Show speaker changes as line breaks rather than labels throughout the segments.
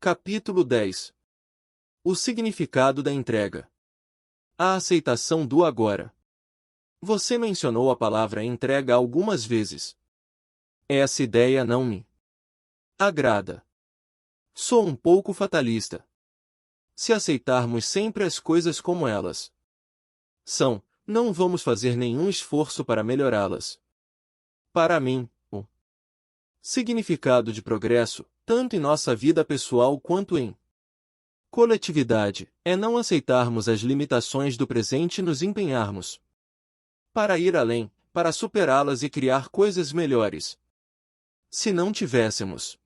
Capítulo 10. O significado da entrega. A aceitação do agora. Você mencionou a palavra entrega algumas vezes. Essa ideia não me agrada. Sou um pouco fatalista. Se aceitarmos sempre as coisas como elas são, não vamos fazer nenhum esforço para melhorá-las. Para mim, o significado de progresso, tanto em nossa vida pessoal quanto em coletividade, é não aceitarmos as limitações do presente e nos empenharmos para ir além, para superá-las e criar coisas melhores. Se não tivéssemos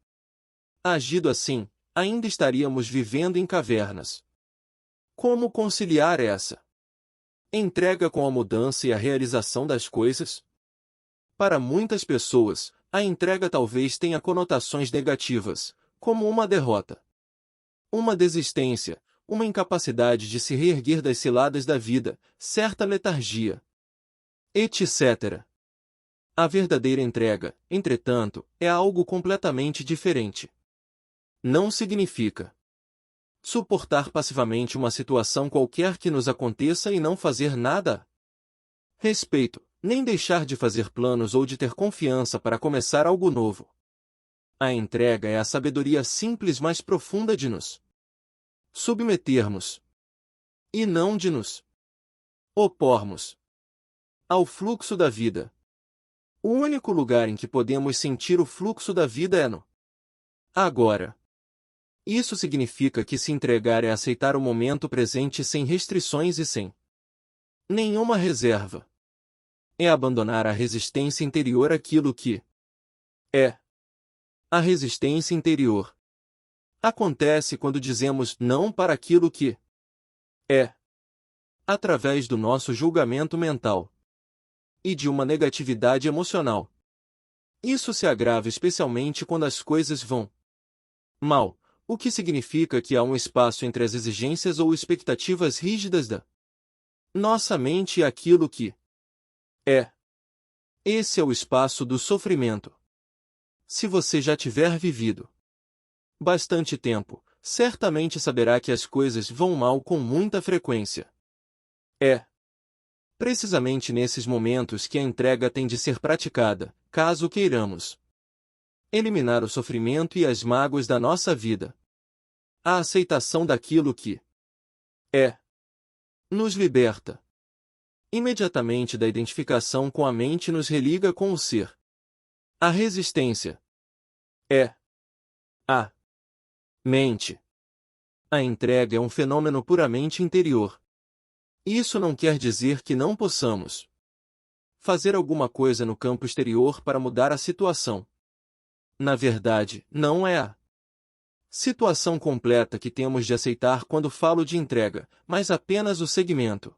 agido assim, ainda estaríamos vivendo em cavernas. Como conciliar essa entrega com a mudança e a realização das coisas? Para muitas pessoas, a entrega talvez tenha conotações negativas, como uma derrota, uma desistência, uma incapacidade de se reerguer das ciladas da vida, certa letargia, etc. A verdadeira entrega, entretanto, é algo completamente diferente. Não significa suportar passivamente uma situação qualquer que nos aconteça e não fazer nada a respeito, nem deixar de fazer planos ou de ter confiança para começar algo novo. A entrega é a sabedoria simples mais profunda de nos submetermos e não de nos opormos ao fluxo da vida. O único lugar em que podemos sentir o fluxo da vida é no agora. Isso significa que se entregar é aceitar o momento presente sem restrições e sem nenhuma reserva. É abandonar a resistência interior àquilo que é. A resistência interior acontece quando dizemos não para aquilo que é, através do nosso julgamento mental e de uma negatividade emocional. Isso se agrava especialmente quando as coisas vão mal, o que significa que há um espaço entre as exigências ou expectativas rígidas da nossa mente e aquilo que é. Esse é o espaço do sofrimento. Se você já tiver vivido bastante tempo, certamente saberá que as coisas vão mal com muita frequência. É precisamente nesses momentos que a entrega tem de ser praticada, caso queiramos eliminar o sofrimento e as mágoas da nossa vida. A aceitação daquilo que é nos liberta imediatamente da identificação com a mente e nos religa com o ser. A resistência é a mente. A entrega é um fenômeno puramente interior. Isso não quer dizer que não possamos fazer alguma coisa no campo exterior para mudar a situação. Na verdade, não é a situação completa que temos de aceitar quando falo de entrega, mas apenas o segmento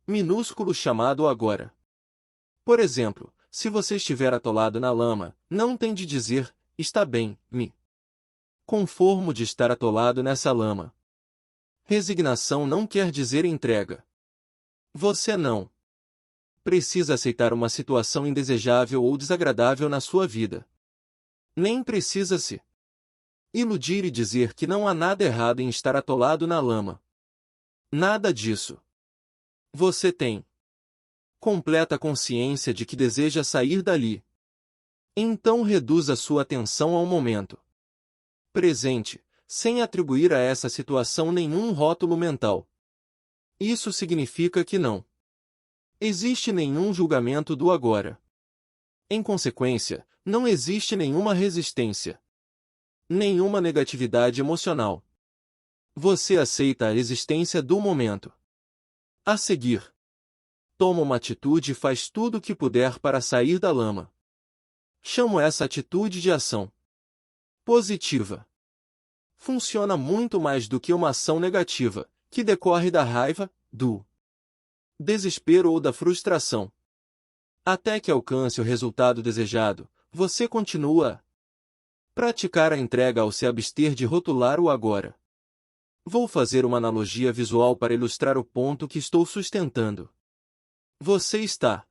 minúsculo chamado agora. Por exemplo, se você estiver atolado na lama, não tem de dizer, está bem, me conformo de estar atolado nessa lama. Resignação não quer dizer entrega. Você não precisa aceitar uma situação indesejável ou desagradável na sua vida. Nem precisa se iludir e dizer que não há nada errado em estar atolado na lama. Nada disso. Você tem completa consciência de que deseja sair dali. Então reduza sua atenção ao momento presente, sem atribuir a essa situação nenhum rótulo mental. Isso significa que não existe nenhum julgamento do agora. Em consequência, não existe nenhuma resistência, nenhuma negatividade emocional. Você aceita a existência do momento. A seguir, toma uma atitude e faz tudo o que puder para sair da lama. Chamo essa atitude de ação positiva. Funciona muito mais do que uma ação negativa, que decorre da raiva, do desespero ou da frustração. Até que alcance o resultado desejado, você continua a praticar a entrega ao se abster de rotular o agora. Vou fazer uma analogia visual para ilustrar o ponto que estou sustentando. Você está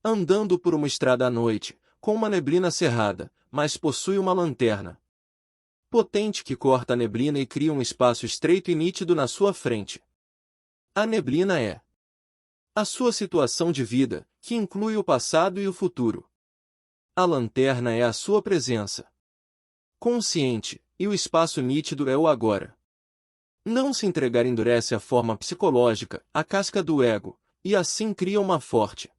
andando por uma estrada à noite, com uma neblina cerrada, mas possui uma lanterna. potente que corta a neblina e cria um espaço estreito e nítido na sua frente. A neblina é a sua situação de vida, que inclui o passado e o futuro. A lanterna é a sua presença consciente, e o espaço nítido é o agora. Não se entregar endurece a forma psicológica, a casca do ego, e assim cria uma forte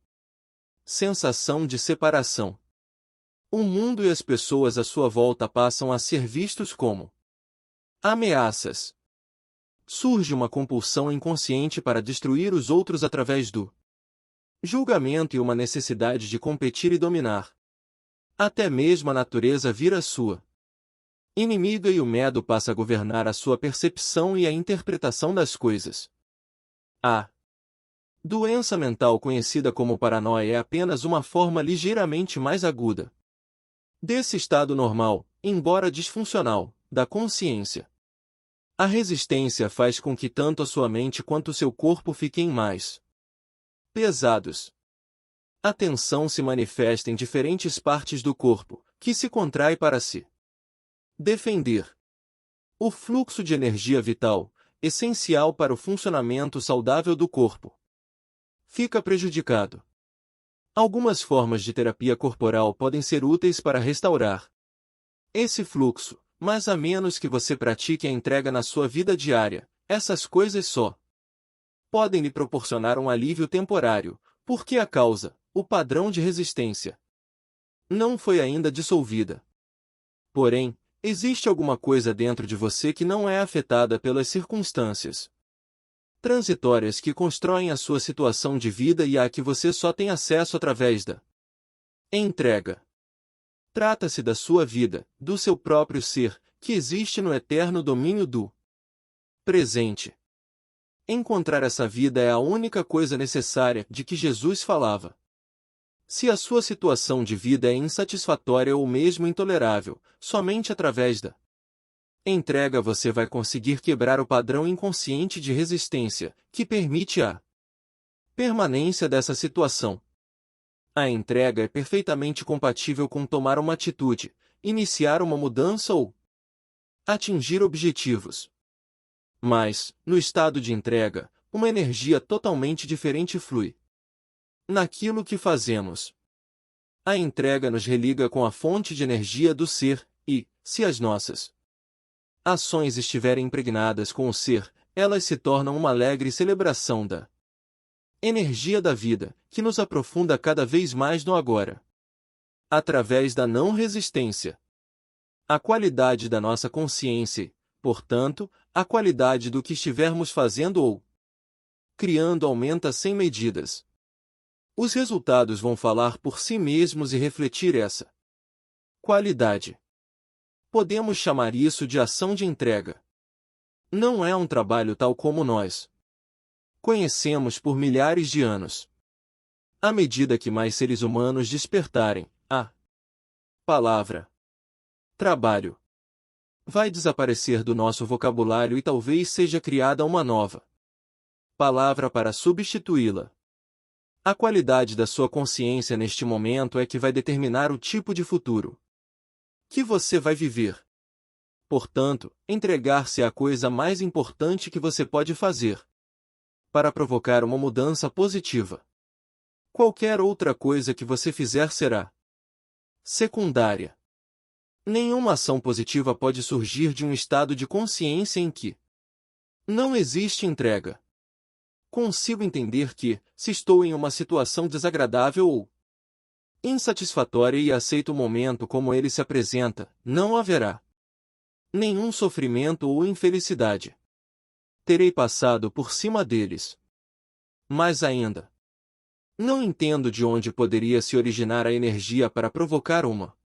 sensação de separação. O mundo e as pessoas à sua volta passam a ser vistos como ameaças. Surge uma compulsão inconsciente para destruir os outros através do julgamento e uma necessidade de competir e dominar. Até mesmo a natureza vira sua inimiga e o medo passa a governar a sua percepção e a interpretação das coisas. A doença mental conhecida como paranoia é apenas uma forma ligeiramente mais aguda desse estado normal, embora disfuncional, da consciência. A resistência faz com que tanto a sua mente quanto o seu corpo fiquem mais pesados. A tensão se manifesta em diferentes partes do corpo, que se contrai para se defender. O fluxo de energia vital, essencial para o funcionamento saudável do corpo, fica prejudicado. Algumas formas de terapia corporal podem ser úteis para restaurar esse fluxo, mas a menos que você pratique a entrega na sua vida diária, essas coisas só podem lhe proporcionar um alívio temporário, porque a causa, o padrão de resistência, não foi ainda dissolvida. Porém, existe alguma coisa dentro de você que não é afetada pelas circunstâncias transitórias que constroem a sua situação de vida e a que você só tem acesso através da entrega. Trata-se da sua vida, do seu próprio ser, que existe no eterno domínio do presente. Encontrar essa vida é a única coisa necessária de que Jesus falava. Se a sua situação de vida é insatisfatória ou mesmo intolerável, somente através da entrega você vai conseguir quebrar o padrão inconsciente de resistência, que permite a permanência dessa situação. A entrega é perfeitamente compatível com tomar uma atitude, iniciar uma mudança ou atingir objetivos. Mas, no estado de entrega, uma energia totalmente diferente flui naquilo que fazemos. A entrega nos religa com a fonte de energia do ser, e, se as nossas ações estiverem impregnadas com o ser, elas se tornam uma alegre celebração da energia da vida, que nos aprofunda cada vez mais no agora. Através da não resistência. A qualidade da nossa consciência e, portanto, a qualidade do que estivermos fazendo ou criando aumenta sem medidas. Os resultados vão falar por si mesmos e refletir essa qualidade. Podemos chamar isso de ação de entrega. Não é um trabalho tal como nós conhecemos por milhares de anos. À medida que mais seres humanos despertarem, a palavra trabalho vai desaparecer do nosso vocabulário e talvez seja criada uma nova palavra para substituí-la. A qualidade da sua consciência neste momento é que vai determinar o tipo de futuro que você vai viver. Portanto, entregar-se é a coisa mais importante que você pode fazer para provocar uma mudança positiva. Qualquer outra coisa que você fizer será secundária. Nenhuma ação positiva pode surgir de um estado de consciência em que não existe entrega. Consigo entender que, se estou em uma situação desagradável ou insatisfatória e aceito o momento como ele se apresenta, não haverá nenhum sofrimento ou infelicidade. Terei passado por cima deles. Mais ainda, não entendo de onde poderia se originar a energia para provocar uma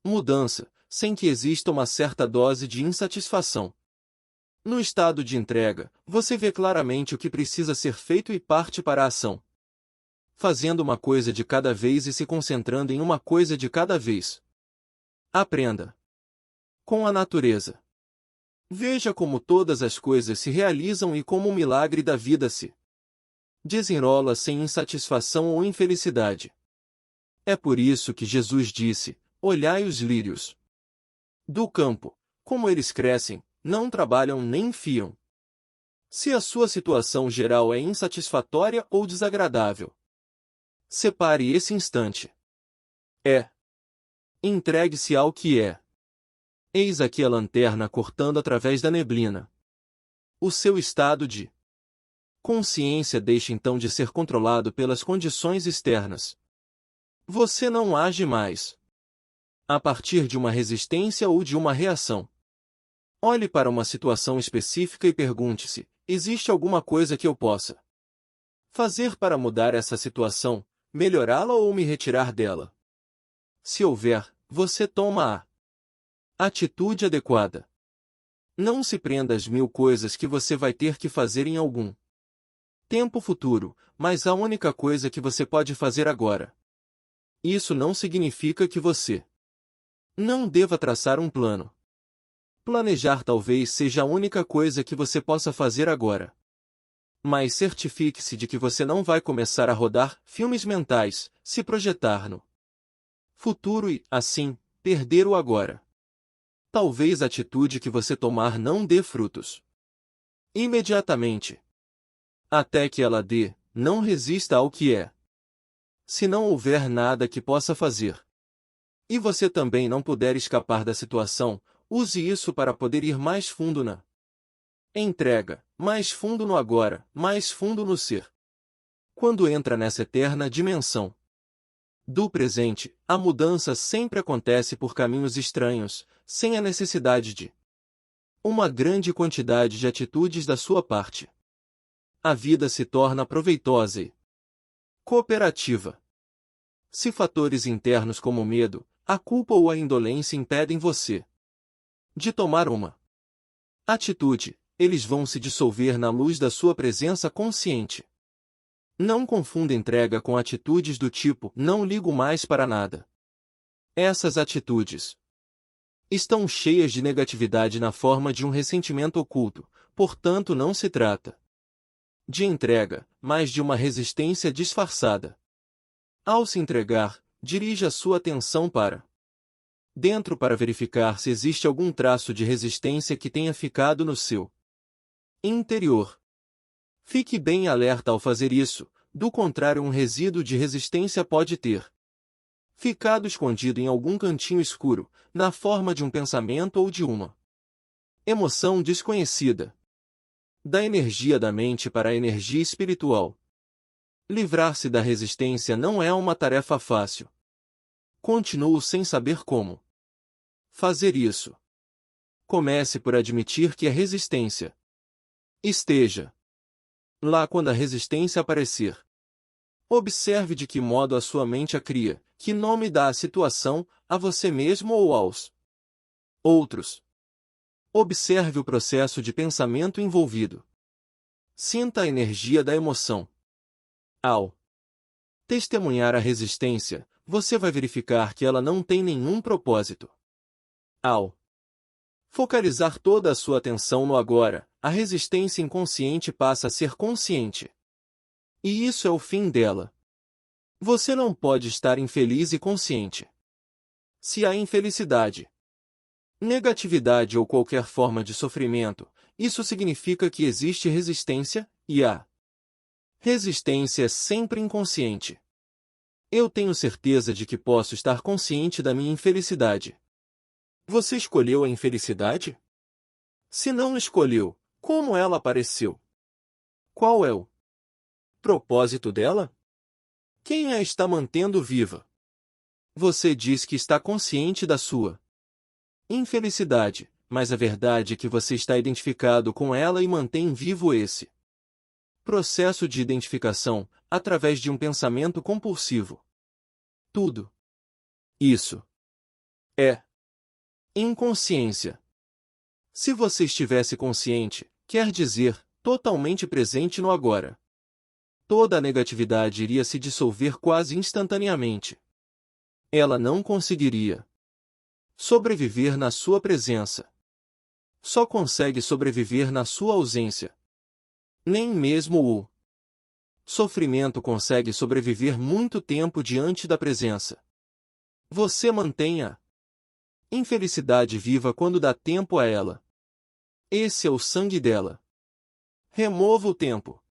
mudança, sem que exista uma certa dose de insatisfação. No estado de entrega, você vê claramente o que precisa ser feito e parte para a ação. Fazendo uma coisa de cada vez e se concentrando em uma coisa de cada vez. Aprenda com a natureza. Veja como todas as coisas se realizam e como o milagre da vida se desenrola sem insatisfação ou infelicidade. É por isso que Jesus disse: olhai os lírios do campo, Como eles crescem, não trabalham nem fiam. Se a sua situação geral é insatisfatória ou desagradável, separe esse instante. Entregue-se ao que é. Eis aqui a lanterna cortando através da neblina. O seu estado de consciência deixa então de ser controlado pelas condições externas. Você não age mais a partir de uma resistência ou de uma reação. Olhe para uma situação específica e pergunte-se: existe alguma coisa que eu possa fazer para mudar essa situação, melhorá-la ou me retirar dela? Se houver, você toma a atitude adequada. Não se prenda às 1000 coisas que você vai ter que fazer em algum tempo futuro, mas a única coisa que você pode fazer agora. Isso não significa que você não deva traçar um plano. Planejar talvez seja a única coisa que você possa fazer agora. Mas certifique-se de que você não vai começar a rodar filmes mentais, se projetar no futuro e, assim, perder o agora. Talvez a atitude que você tomar não dê frutos imediatamente. Até que ela dê, não resista ao que é. Se não houver nada que possa fazer, e você também não puder escapar da situação, use isso para poder ir mais fundo na entrega, mais fundo no agora, mais fundo no ser. Quando entra nessa eterna dimensão do presente, a mudança sempre acontece por caminhos estranhos, sem a necessidade de uma grande quantidade de atitudes da sua parte. A vida se torna proveitosa e cooperativa. Se fatores internos como o medo, a culpa ou a indolência impedem você de tomar uma atitude, eles vão se dissolver na luz da sua presença consciente. Não confunda entrega com atitudes do tipo "não ligo mais para nada". Essas atitudes estão cheias de negatividade na forma de um ressentimento oculto, portanto não se trata de entrega, mas de uma resistência disfarçada. Ao se entregar, dirija sua atenção para dentro para verificar se existe algum traço de resistência que tenha ficado no seu interior. Fique bem alerta ao fazer isso, do contrário um resíduo de resistência pode ter ficado escondido em algum cantinho escuro, na forma de um pensamento ou de uma emoção desconhecida. Da energia da mente para a energia espiritual. Livrar-se da resistência não é uma tarefa fácil. Continuo sem saber como fazer isso. Comece por admitir que a resistência esteja lá quando a resistência aparecer. Observe de que modo a sua mente a cria, que nome dá à situação, a você mesmo ou aos outros. Observe o processo de pensamento envolvido. Sinta a energia da emoção. Ao testemunhar a resistência, você vai verificar que ela não tem nenhum propósito. Ao focalizar toda a sua atenção no agora, a resistência inconsciente passa a ser consciente. E isso é o fim dela. Você não pode estar infeliz e consciente. Se há infelicidade, negatividade ou qualquer forma de sofrimento, isso significa que existe resistência, e a resistência é sempre inconsciente. Eu tenho certeza de que posso estar consciente da minha infelicidade. Você escolheu a infelicidade? Se não escolheu, como ela apareceu? Qual é o propósito dela? Quem a está mantendo viva? Você diz que está consciente da sua infelicidade, mas a verdade é que você está identificado com ela e mantém vivo esse processo de identificação, através de um pensamento compulsivo. Tudo isso é inconsciência. Se você estivesse consciente, quer dizer, totalmente presente no agora, toda a negatividade iria se dissolver quase instantaneamente. Ela não conseguiria sobreviver na sua presença. Só consegue sobreviver na sua ausência. Nem mesmo o sofrimento consegue sobreviver muito tempo diante da presença. Você mantém a Infelicidade viva quando dá tempo a ela. Esse é o sangue dela. Remova o tempo,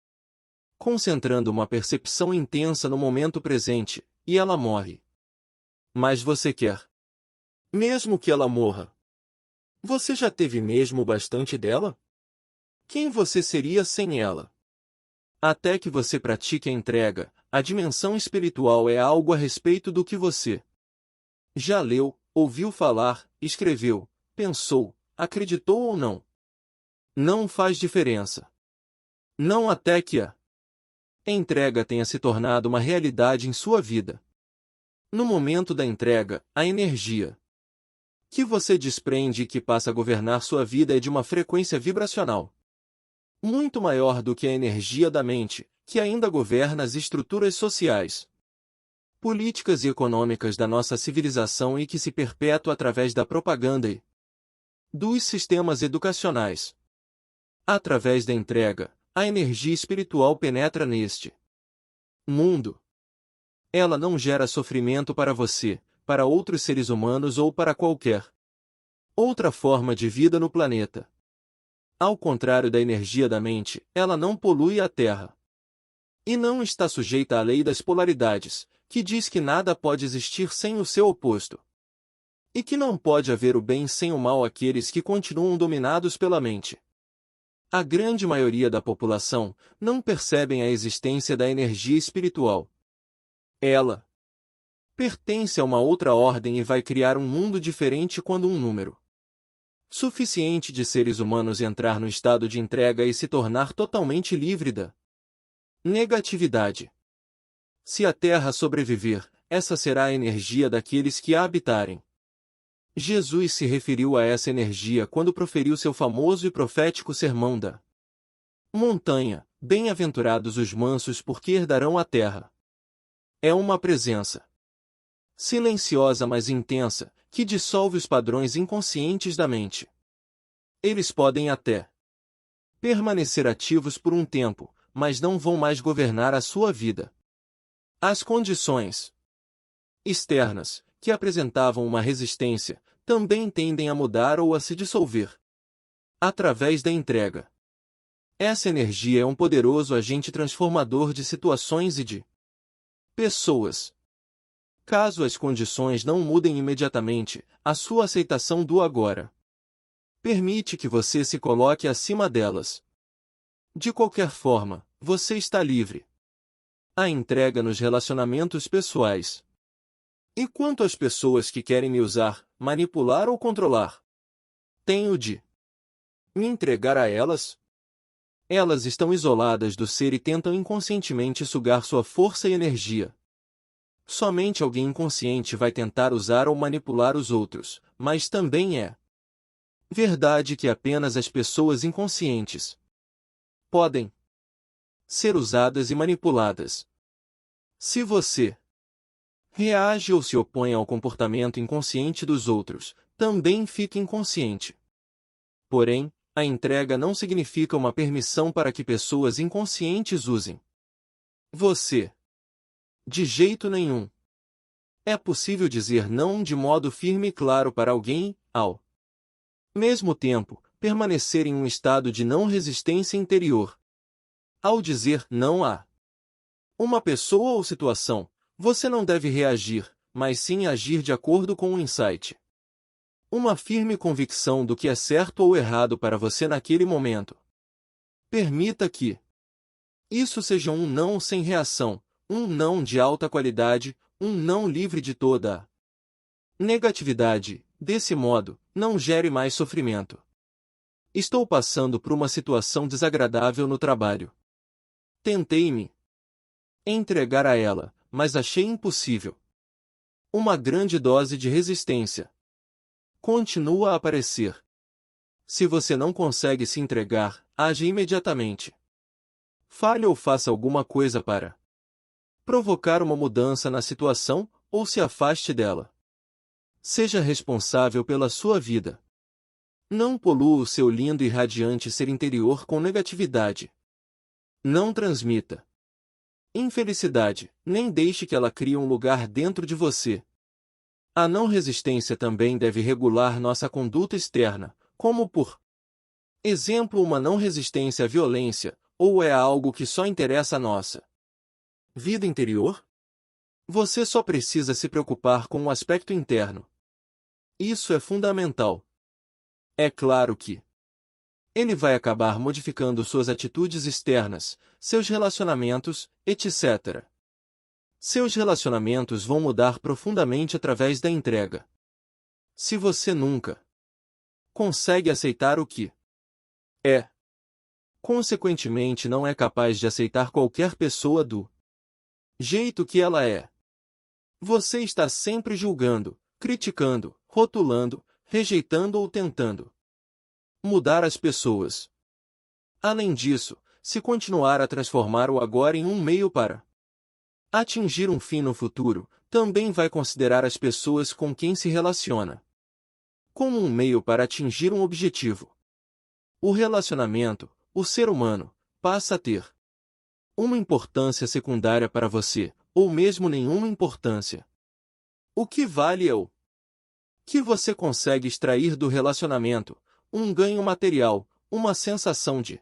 concentrando uma percepção intensa no momento presente, e ela morre. Mas você quer mesmo que ela morra? Você já teve mesmo bastante dela? Quem você seria sem ela? Até que você pratique a entrega, a dimensão espiritual é algo a respeito do que você já leu, ouviu falar, escreveu, pensou, acreditou ou não. Não faz diferença. Não até que a entrega tenha se tornado uma realidade em sua vida. No momento da entrega, a energia que você desprende e que passa a governar sua vida é de uma frequência vibracional muito maior do que a energia da mente, que ainda governa as estruturas sociais, políticas e econômicas da nossa civilização e que se perpetua através da propaganda e dos sistemas educacionais. Através da entrega, a energia espiritual penetra neste mundo. Ela não gera sofrimento para você, para outros seres humanos ou para qualquer outra forma de vida no planeta. Ao contrário da energia da mente, ela não polui a Terra. E não está sujeita à lei das polaridades, que diz que nada pode existir sem o seu oposto. E que não pode haver o bem sem o mal àqueles que continuam dominados pela mente. A grande maioria da população não percebem a existência da energia espiritual. Ela pertence a uma outra ordem e vai criar um mundo diferente quando um número suficiente de seres humanos entrar no estado de entrega e se tornar totalmente livre da negatividade. Se a Terra sobreviver, essa será a energia daqueles que a habitarem. Jesus se referiu a essa energia quando proferiu seu famoso e profético sermão da montanha: bem-aventurados os mansos porque herdarão a terra. É uma presença silenciosa mas intensa, que dissolve os padrões inconscientes da mente. Eles podem até permanecer ativos por um tempo, mas não vão mais governar a sua vida. As condições externas, que apresentavam uma resistência, também tendem a mudar ou a se dissolver através da entrega. Essa energia é um poderoso agente transformador de situações e de pessoas. Caso as condições não mudem imediatamente, a sua aceitação do agora permite que você se coloque acima delas. De qualquer forma, você está livre. A entrega nos relacionamentos pessoais. E quanto às pessoas que querem me usar, manipular ou controlar? Tenho de me entregar a elas? Elas estão isoladas do ser e tentam inconscientemente sugar sua força e energia. Somente alguém inconsciente vai tentar usar ou manipular os outros, mas também é verdade que apenas as pessoas inconscientes podem ser usadas e manipuladas. Se você reage ou se opõe ao comportamento inconsciente dos outros, também fica inconsciente. Porém, a entrega não significa uma permissão para que pessoas inconscientes usem você. De jeito nenhum. É possível dizer não de modo firme e claro para alguém, ao mesmo tempo, permanecer em um estado de não resistência interior. Ao dizer não a uma pessoa ou situação, você não deve reagir, mas sim agir de acordo com um insight. Uma firme convicção do que é certo ou errado para você naquele momento. Permita que isso seja um não sem reação, um não de alta qualidade, um não livre de toda a negatividade. Desse modo, não gere mais sofrimento. Estou passando por uma situação desagradável no trabalho. Tentei me entregar a ela, mas achei impossível. Uma grande dose de resistência continua a aparecer. Se você não consegue se entregar, age imediatamente. Fale ou faça alguma coisa para provocar uma mudança na situação, ou se afaste dela. Seja responsável pela sua vida. Não polua o seu lindo e radiante ser interior com negatividade. Não transmita infelicidade, nem deixe que ela crie um lugar dentro de você. A não resistência também deve regular nossa conduta externa, como por exemplo uma não resistência à violência, ou é algo que só interessa a nossa vida interior? Você só precisa se preocupar com o aspecto interno. Isso é fundamental. É claro que ele vai acabar modificando suas atitudes externas, seus relacionamentos, etc. Seus relacionamentos vão mudar profundamente através da entrega. Se você nunca consegue aceitar o que é, consequentemente não é capaz de aceitar qualquer pessoa do jeito que ela é. Você está sempre julgando, criticando, rotulando, rejeitando ou tentando mudar as pessoas. Além disso, se continuar a transformar o agora em um meio para atingir um fim no futuro, também vai considerar as pessoas com quem se relaciona como um meio para atingir um objetivo. O relacionamento, o ser humano, passa a ter uma importância secundária para você, ou mesmo nenhuma importância. O que vale é o que você consegue extrair do relacionamento, um ganho material, uma sensação de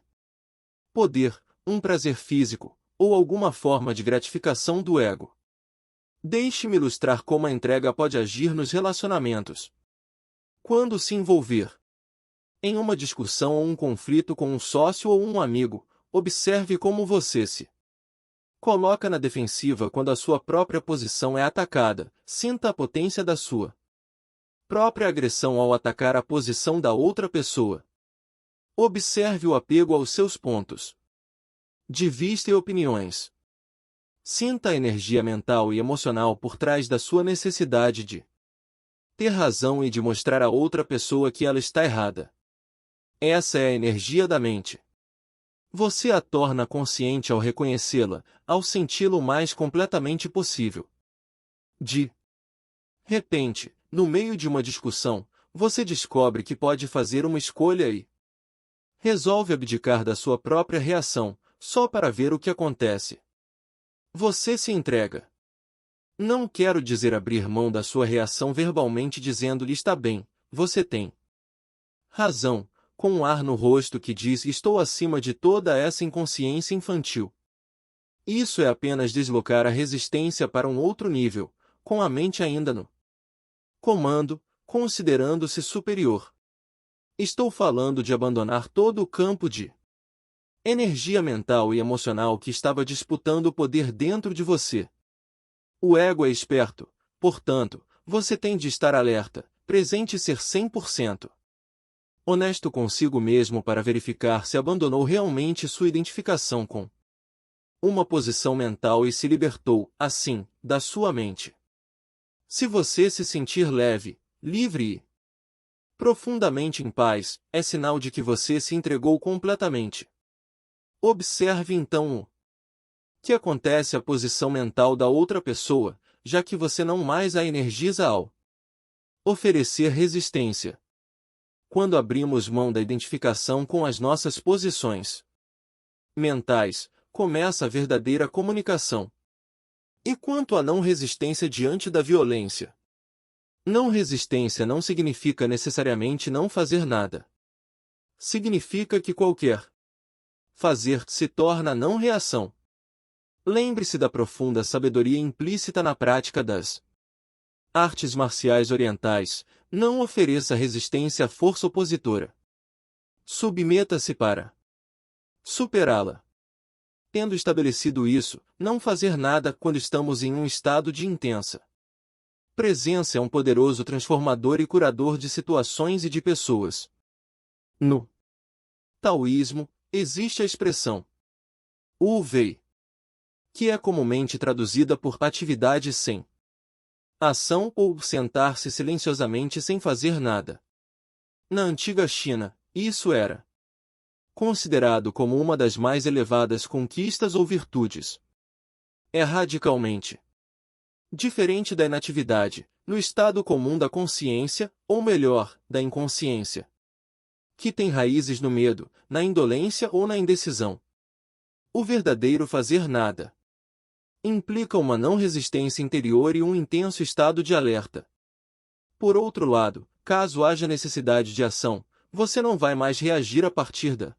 poder, um prazer físico, ou alguma forma de gratificação do ego. Deixe-me ilustrar como a entrega pode agir nos relacionamentos. Quando se envolver em uma discussão ou um conflito com um sócio ou um amigo, observe como você se coloca na defensiva quando a sua própria posição é atacada, sinta a potência da sua própria agressão ao atacar a posição da outra pessoa. Observe o apego aos seus pontos de vista e opiniões. Sinta a energia mental e emocional por trás da sua necessidade de ter razão e de mostrar à outra pessoa que ela está errada. Essa é a energia da mente. Você a torna consciente ao reconhecê-la, ao senti-la o mais completamente possível. De repente, no meio de uma discussão, você descobre que pode fazer uma escolha e resolve abdicar da sua própria reação, só para ver o que acontece. Você se entrega. Não quero dizer abrir mão da sua reação verbalmente dizendo-lhe está bem, você tem razão, com um ar no rosto que diz estou acima de toda essa inconsciência infantil. Isso é apenas deslocar a resistência para um outro nível, com a mente ainda no comando, considerando-se superior. Estou falando de abandonar todo o campo de energia mental e emocional que estava disputando o poder dentro de você. O ego é esperto, portanto, você tem de estar alerta, presente e ser 100% honesto consigo mesmo para verificar se abandonou realmente sua identificação com uma posição mental e se libertou, assim, da sua mente. Se você se sentir leve, livre e profundamente em paz, é sinal de que você se entregou completamente. Observe então o que acontece à posição mental da outra pessoa, já que você não mais a energiza ao oferecer resistência. Quando abrimos mão da identificação com as nossas posições mentais, começa a verdadeira comunicação. E quanto à não resistência diante da violência? Não resistência não significa necessariamente não fazer nada. Significa que qualquer fazer se torna não reação. Lembre-se da profunda sabedoria implícita na prática das artes marciais orientais. Não ofereça resistência à força opositora. Submeta-se para superá-la. Tendo estabelecido isso, não fazer nada quando estamos em um estado de intensa presença é um poderoso transformador e curador de situações e de pessoas. No taoísmo, existe a expressão Wu Wei, que é comumente traduzida por atividade sem ação ou sentar-se silenciosamente sem fazer nada. Na antiga China, isso era considerado como uma das mais elevadas conquistas ou virtudes. É radicalmente diferente da inatividade, no estado comum da consciência, ou melhor, da inconsciência, que tem raízes no medo, na indolência ou na indecisão. O verdadeiro fazer nada implica uma não resistência interior e um intenso estado de alerta. Por outro lado, caso haja necessidade de ação, você não vai mais reagir a partir da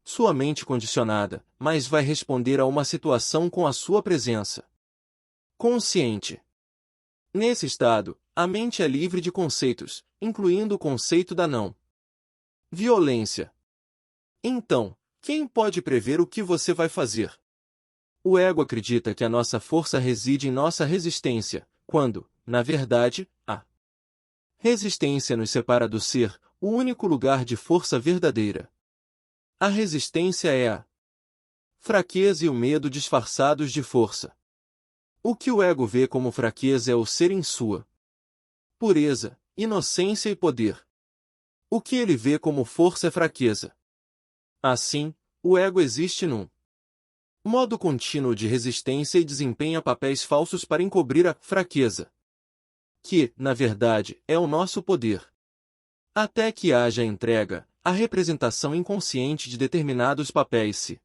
sua mente condicionada, mas vai responder a uma situação com a sua presença consciente. Nesse estado, a mente é livre de conceitos, incluindo o conceito da não violência. Então, quem pode prever o que você vai fazer? O ego acredita que a nossa força reside em nossa resistência, quando, na verdade, a resistência nos separa do ser, o único lugar de força verdadeira. A resistência é a fraqueza e o medo disfarçados de força. O que o ego vê como fraqueza é o ser em sua pureza, inocência e poder. O que ele vê como força é fraqueza. Assim, o ego existe num modo contínuo de resistência e desempenha papéis falsos para encobrir a fraqueza, que, na verdade, é o nosso poder. Até que haja entrega, a representação inconsciente de determinados papéis se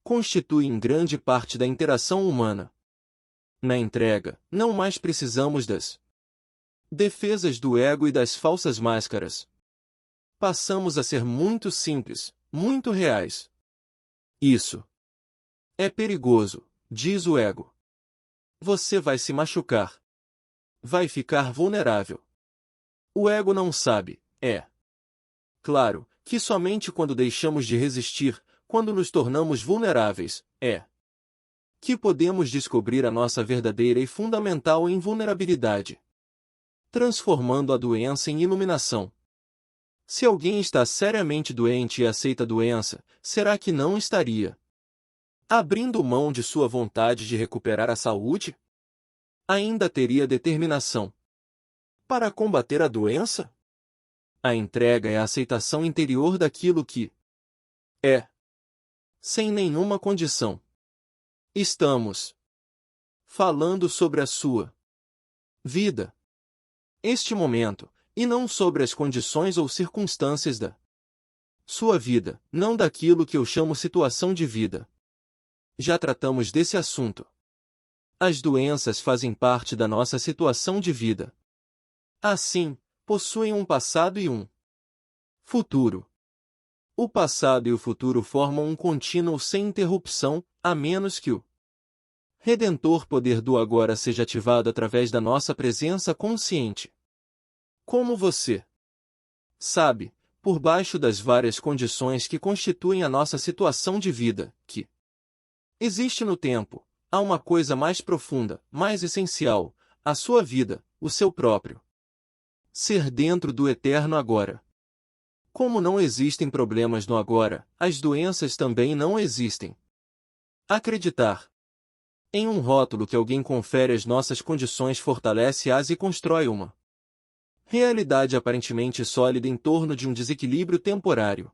constitui em grande parte da interação humana. Na entrega, não mais precisamos das defesas do ego e das falsas máscaras. Passamos a ser muito simples, muito reais. Isso é perigoso, diz o ego. Você vai se machucar. Vai ficar vulnerável. O ego não sabe, claro, que somente quando deixamos de resistir, quando nos tornamos vulneráveis, que podemos descobrir a nossa verdadeira e fundamental invulnerabilidade, transformando a doença em iluminação. Se alguém está seriamente doente e aceita a doença, será que não estaria abrindo mão de sua vontade de recuperar a saúde? Ainda teria determinação para combater a doença? A entrega é a aceitação interior daquilo que é, sem nenhuma condição. Estamos falando sobre a sua vida, este momento, e não sobre as condições ou circunstâncias da sua vida, não daquilo que eu chamo situação de vida. Já tratamos desse assunto. As doenças fazem parte da nossa situação de vida. Assim, possuem um passado e um futuro. O passado e o futuro formam um contínuo sem interrupção, a menos que o redentor poder do agora seja ativado através da nossa presença consciente. Como você sabe, por baixo das várias condições que constituem a nossa situação de vida, que existe no tempo, há uma coisa mais profunda, mais essencial, a sua vida, o seu próprio ser dentro do eterno agora. Como não existem problemas no agora, as doenças também não existem. Acreditar em um rótulo que alguém confere às nossas condições fortalece-as e constrói uma realidade aparentemente sólida em torno de um desequilíbrio temporário.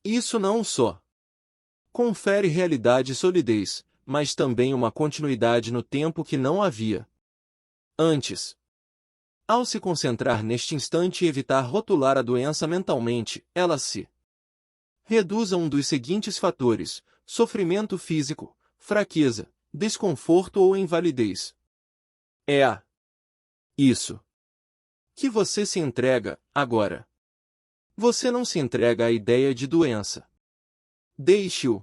Isso não só confere realidade e solidez, mas também uma continuidade no tempo que não havia antes. Ao se concentrar neste instante e evitar rotular a doença mentalmente, ela se reduz a um dos seguintes fatores: sofrimento físico, fraqueza, desconforto ou invalidez. É a isso que você se entrega, agora. Você não se entrega à ideia de doença. Deixe o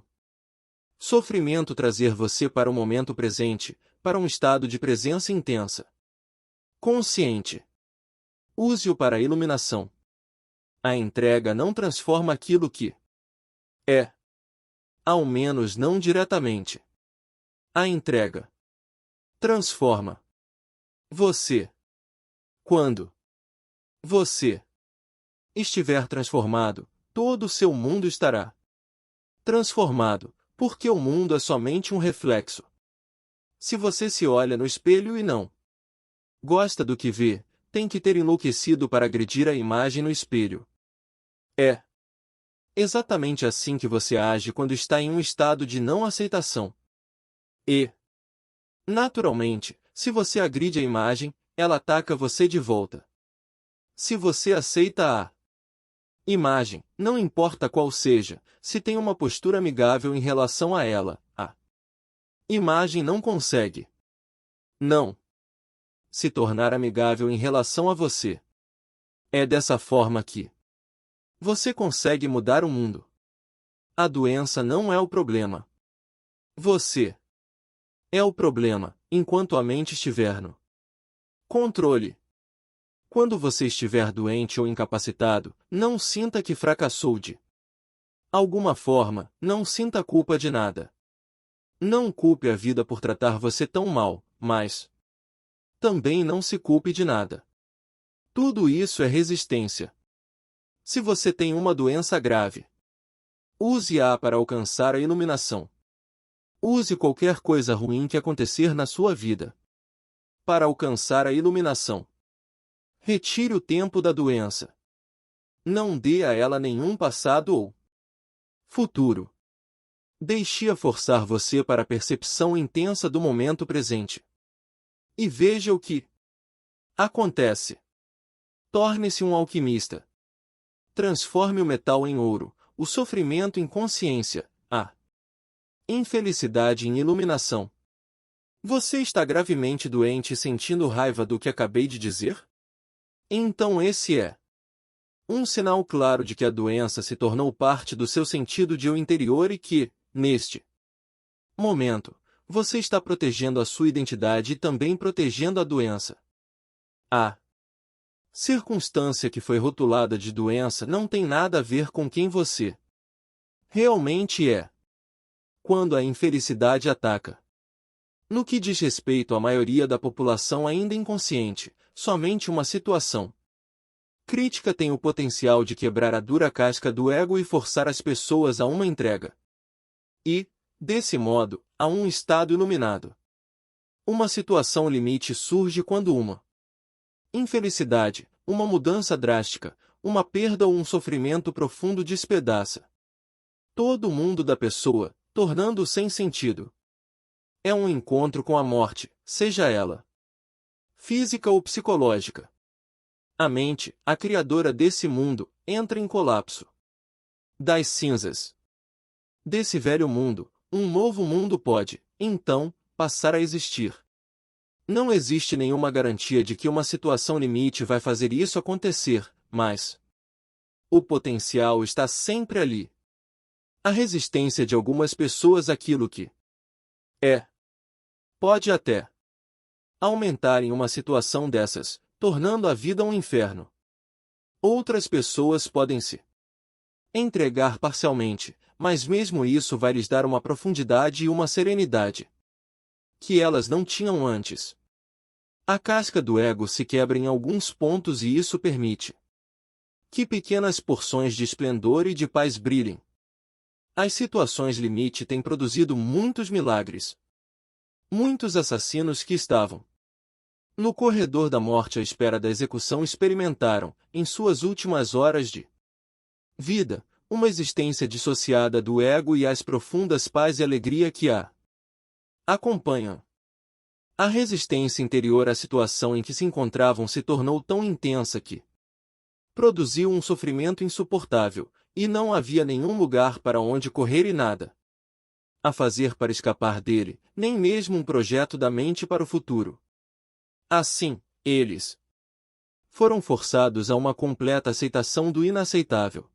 sofrimento trazer você para o momento presente, para um estado de presença intensa. Consciente. Use-o para a iluminação. A entrega não transforma aquilo que é. Ao menos não diretamente. A entrega transforma você. Quando você estiver transformado, todo o seu mundo estará transformado, porque o mundo é somente um reflexo. Se você se olha no espelho e não gosta do que vê, tem que ter enlouquecido para agredir a imagem no espelho. É exatamente assim que você age quando está em um estado de não aceitação. E, naturalmente, se você agride a imagem, ela ataca você de volta. Se você aceita a imagem, não importa qual seja, se tem uma postura amigável em relação a ela, a imagem não consegue não se tornar amigável em relação a você. É dessa forma que você consegue mudar o mundo. A doença não é o problema. Você é o problema, enquanto a mente estiver no controle. Quando você estiver doente ou incapacitado, não sinta que fracassou de alguma forma, não sinta culpa de nada. Não culpe a vida por tratar você tão mal, mas também não se culpe de nada. Tudo isso é resistência. Se você tem uma doença grave, use-a para alcançar a iluminação. Use qualquer coisa ruim que acontecer na sua vida para alcançar a iluminação. Retire o tempo da doença. Não dê a ela nenhum passado ou futuro. Deixe-a forçar você para a percepção intensa do momento presente. E veja o que acontece. Torne-se um alquimista. Transforme o metal em ouro, o sofrimento em consciência, a infelicidade em iluminação. Você está gravemente doente e sentindo raiva do que acabei de dizer? Então esse é um sinal claro de que a doença se tornou parte do seu sentido de eu interior e que, neste momento, você está protegendo a sua identidade e também protegendo a doença. A circunstância que foi rotulada de doença não tem nada a ver com quem você realmente é. Quando a infelicidade ataca. No que diz respeito à maioria da população ainda inconsciente, somente uma situação crítica tem o potencial de quebrar a dura casca do ego e forçar as pessoas a uma entrega. E, desse modo, a um estado iluminado. Uma situação limite surge quando uma infelicidade, uma mudança drástica, uma perda ou um sofrimento profundo despedaça todo o mundo da pessoa, tornando-o sem sentido. É um encontro com a morte, seja ela física ou psicológica. A mente, a criadora desse mundo, entra em colapso. Das cinzas desse velho mundo, um novo mundo pode, então, passar a existir. Não existe nenhuma garantia de que uma situação limite vai fazer isso acontecer, mas o potencial está sempre ali. A resistência de algumas pessoas àquilo que pode até aumentar em uma situação dessas, tornando a vida um inferno. Outras pessoas podem se entregar parcialmente, mas mesmo isso vai lhes dar uma profundidade e uma serenidade que elas não tinham antes. A casca do ego se quebra em alguns pontos e isso permite que pequenas porções de esplendor e de paz brilhem. As situações limite têm produzido muitos milagres. Muitos assassinos que estavam no corredor da morte à espera da execução experimentaram, em suas últimas horas de vida, uma existência dissociada do ego e as profundas paz e alegria que a acompanham. A resistência interior à situação em que se encontravam se tornou tão intensa que produziu um sofrimento insuportável, e não havia nenhum lugar para onde correr e nada a fazer para escapar dele, nem mesmo um projeto da mente para o futuro. Assim, eles foram forçados a uma completa aceitação do inaceitável.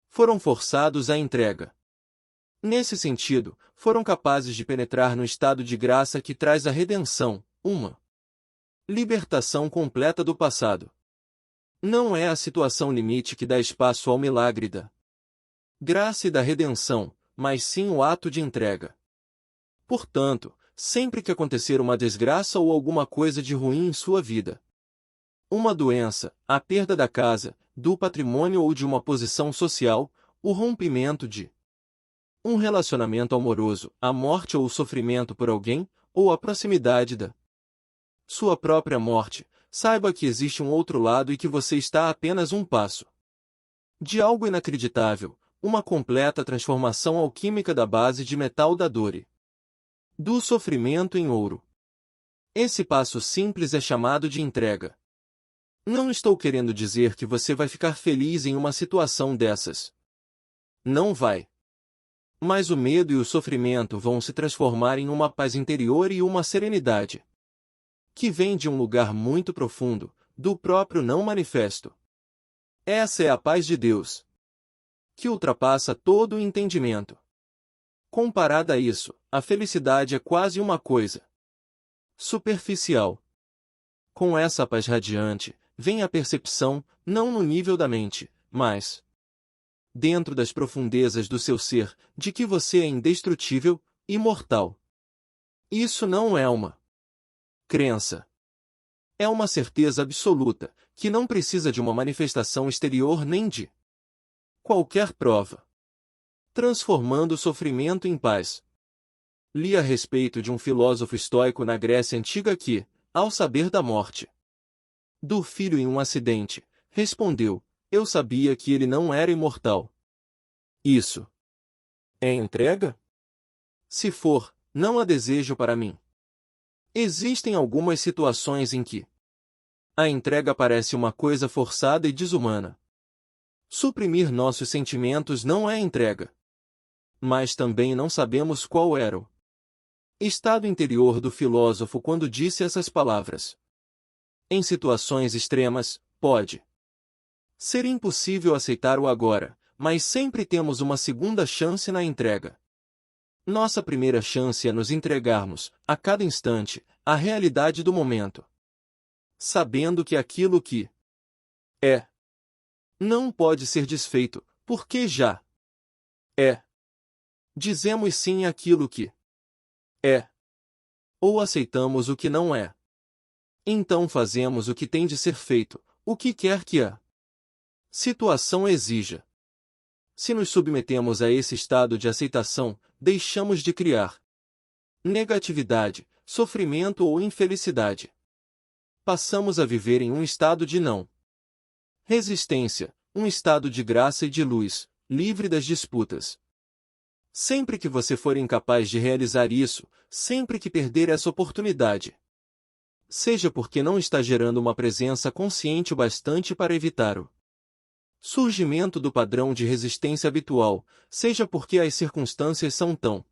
Foram forçados à entrega. Nesse sentido, foram capazes de penetrar no estado de graça que traz a redenção, uma libertação completa do passado. Não é a situação limite que dá espaço ao milagre da graça e da redenção, mas sim o ato de entrega. Portanto, sempre que acontecer uma desgraça ou alguma coisa de ruim em sua vida, uma doença, a perda da casa, do patrimônio ou de uma posição social, o rompimento de um relacionamento amoroso, a morte ou o sofrimento por alguém, ou a proximidade da sua própria morte, saiba que existe um outro lado e que você está a apenas um passo de algo inacreditável, uma completa transformação alquímica da base de metal da dor e do sofrimento em ouro. Esse passo simples é chamado de entrega. Não estou querendo dizer que você vai ficar feliz em uma situação dessas. Não vai. Mas o medo e o sofrimento vão se transformar em uma paz interior e uma serenidade que vem de um lugar muito profundo, do próprio não manifesto. Essa é a paz de Deus, que ultrapassa todo o entendimento. Comparada a isso, a felicidade é quase uma coisa superficial. Com essa paz radiante, vem a percepção, não no nível da mente, mas dentro das profundezas do seu ser, de que você é indestrutível, imortal. Isso não é uma crença. É uma certeza absoluta, que não precisa de uma manifestação exterior nem de qualquer prova. Transformando o sofrimento em paz. Li a respeito de um filósofo estoico na Grécia Antiga que, ao saber da morte do filho em um acidente, respondeu: eu sabia que ele não era imortal. Isso é entrega? Se for, não a desejo para mim. Existem algumas situações em que a entrega parece uma coisa forçada e desumana. Suprimir nossos sentimentos não é entrega. Mas também não sabemos qual era o estado interior do filósofo quando disse essas palavras. Em situações extremas, pode ser impossível aceitar o agora, mas sempre temos uma segunda chance na entrega. Nossa primeira chance é nos entregarmos, a cada instante, à realidade do momento, sabendo que aquilo que é não pode ser desfeito, porque já é. Dizemos sim àquilo que é, ou aceitamos o que não é. Então fazemos o que tem de ser feito, o que quer que a situação exija. Se nos submetemos a esse estado de aceitação, deixamos de criar negatividade, sofrimento ou infelicidade. Passamos a viver em um estado de não resistência, um estado de graça e de luz, livre das disputas. Sempre que você for incapaz de realizar isso, sempre que perder essa oportunidade, seja porque não está gerando uma presença consciente o bastante para evitar o surgimento do padrão de resistência habitual, seja porque as circunstâncias são tão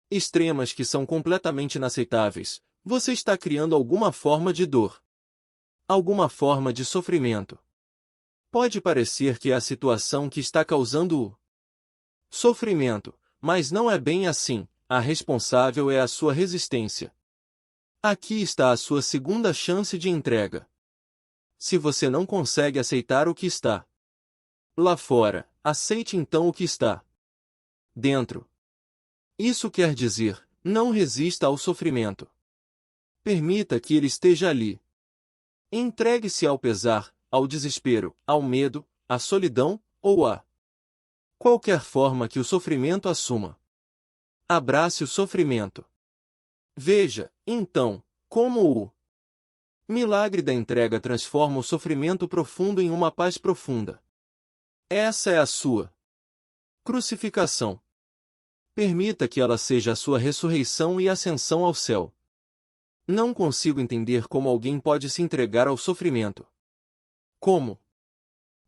extremas que são completamente inaceitáveis, você está criando alguma forma de dor, alguma forma de sofrimento. Pode parecer que é a situação que está causando o sofrimento, mas não é bem assim, a responsável é a sua resistência. Aqui está a sua segunda chance de entrega. Se você não consegue aceitar o que está lá fora, aceite então o que está dentro. Isso quer dizer, não resista ao sofrimento. Permita que ele esteja ali. Entregue-se ao pesar, ao desespero, ao medo, à solidão, ou a qualquer forma que o sofrimento assuma. Abrace o sofrimento. Veja, então, como o milagre da entrega transforma o sofrimento profundo em uma paz profunda. Essa é a sua crucificação. Permita que ela seja a sua ressurreição e ascensão ao céu. Não consigo entender como alguém pode se entregar ao sofrimento. Como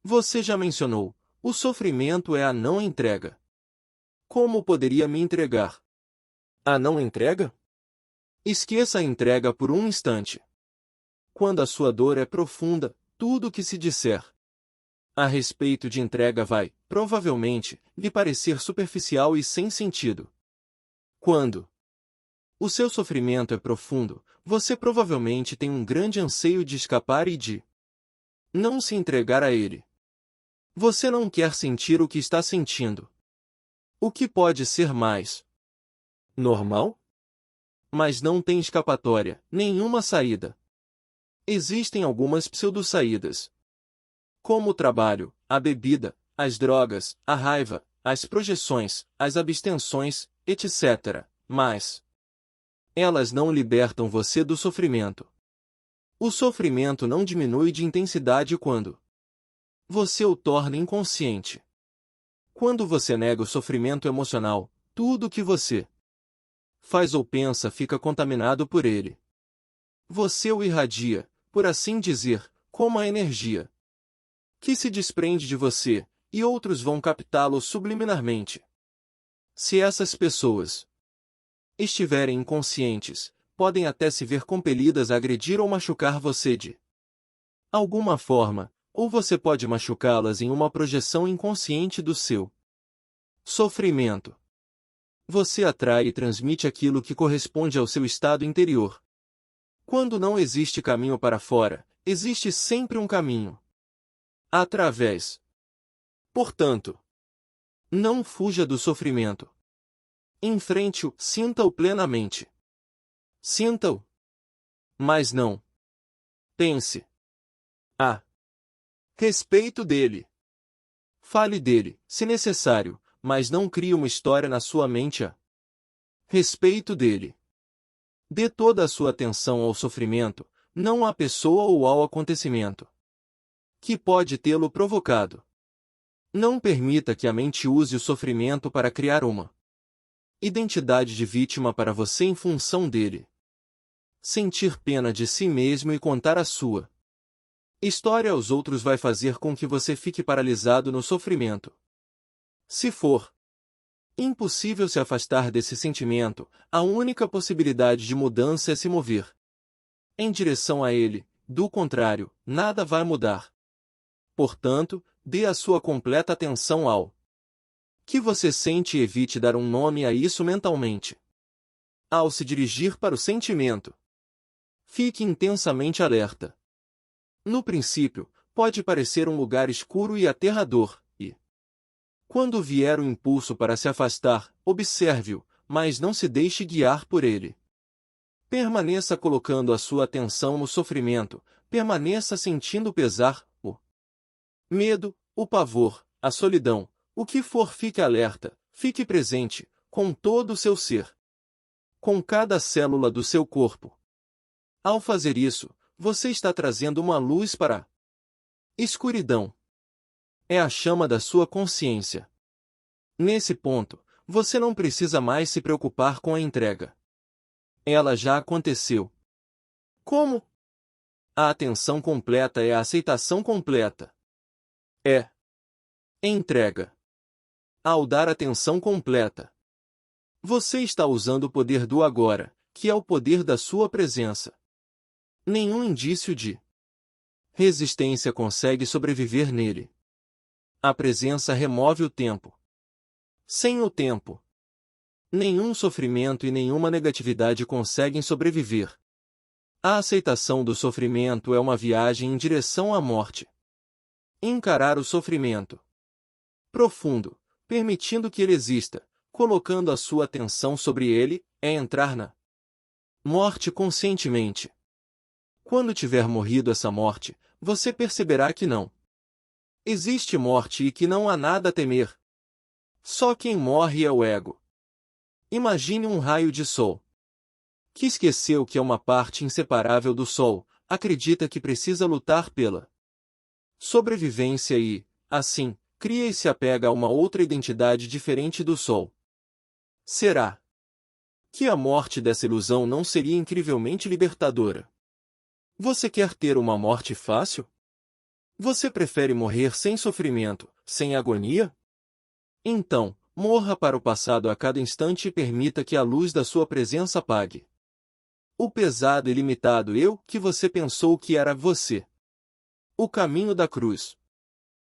você já mencionou, o sofrimento é a não entrega. Como poderia me entregar? A não entrega? Esqueça a entrega por um instante. Quando a sua dor é profunda, tudo o que se disser a respeito de entrega vai, provavelmente, lhe parecer superficial e sem sentido. Quando o seu sofrimento é profundo, você provavelmente tem um grande anseio de escapar e de não se entregar a ele. Você não quer sentir o que está sentindo. O que pode ser mais normal? Mas não tem escapatória, nenhuma saída. Existem algumas pseudo-saídas, como o trabalho, a bebida, as drogas, a raiva, as projeções, as abstenções, etc. Mas elas não libertam você do sofrimento. O sofrimento não diminui de intensidade quando você o torna inconsciente. Quando você nega o sofrimento emocional, tudo o que você faz ou pensa fica contaminado por ele. Você o irradia, por assim dizer, como a energia que se desprende de você, e outros vão captá-lo subliminarmente. Se essas pessoas estiverem inconscientes, podem até se ver compelidas a agredir ou machucar você de alguma forma, ou você pode machucá-las em uma projeção inconsciente do seu sofrimento. Você atrai e transmite aquilo que corresponde ao seu estado interior. Quando não existe caminho para fora, existe sempre um caminho através. Portanto, não fuja do sofrimento. Enfrente-o, sinta-o plenamente. Sinta-o. Mas não pense a respeito dele. Fale dele, se necessário, mas não crie uma história na sua mente a respeito dele. Dê toda a sua atenção ao sofrimento, não à pessoa ou ao acontecimento que pode tê-lo provocado. Não permita que a mente use o sofrimento para criar uma identidade de vítima para você em função dele. Sentir pena de si mesmo e contar a sua história aos outros vai fazer com que você fique paralisado no sofrimento. Se for impossível se afastar desse sentimento, a única possibilidade de mudança é se mover em direção a ele, do contrário, nada vai mudar. Portanto, dê a sua completa atenção ao que você sente e evite dar um nome a isso mentalmente. Ao se dirigir para o sentimento, fique intensamente alerta. No princípio, pode parecer um lugar escuro e aterrador, e quando vier o impulso para se afastar, observe-o, mas não se deixe guiar por ele. Permaneça colocando a sua atenção no sofrimento, permaneça sentindo o pesar, o medo, o pavor, a solidão, o que for, fique alerta, fique presente, com todo o seu ser, com cada célula do seu corpo. Ao fazer isso, você está trazendo uma luz para a escuridão. É a chama da sua consciência. Nesse ponto, você não precisa mais se preocupar com a entrega. Ela já aconteceu. Como? A atenção completa é a aceitação completa. É entrega. Ao dar atenção completa, você está usando o poder do agora, que é o poder da sua presença. Nenhum indício de resistência consegue sobreviver nele. A presença remove o tempo. Sem o tempo, nenhum sofrimento e nenhuma negatividade conseguem sobreviver. A aceitação do sofrimento é uma viagem em direção à morte. Encarar o sofrimento profundo, permitindo que ele exista, colocando a sua atenção sobre ele, é entrar na morte conscientemente. Quando tiver morrido essa morte, você perceberá que não existe morte e que não há nada a temer. Só quem morre é o ego. Imagine um raio de sol que esqueceu que é uma parte inseparável do sol, acredita que precisa lutar pela sobrevivência e, assim, cria e se apega a uma outra identidade diferente do sol. Será que a morte dessa ilusão não seria incrivelmente libertadora? Você quer ter uma morte fácil? Você prefere morrer sem sofrimento, sem agonia? Então, morra para o passado a cada instante e permita que a luz da sua presença apague o pesado e limitado eu que você pensou que era você. O caminho da cruz.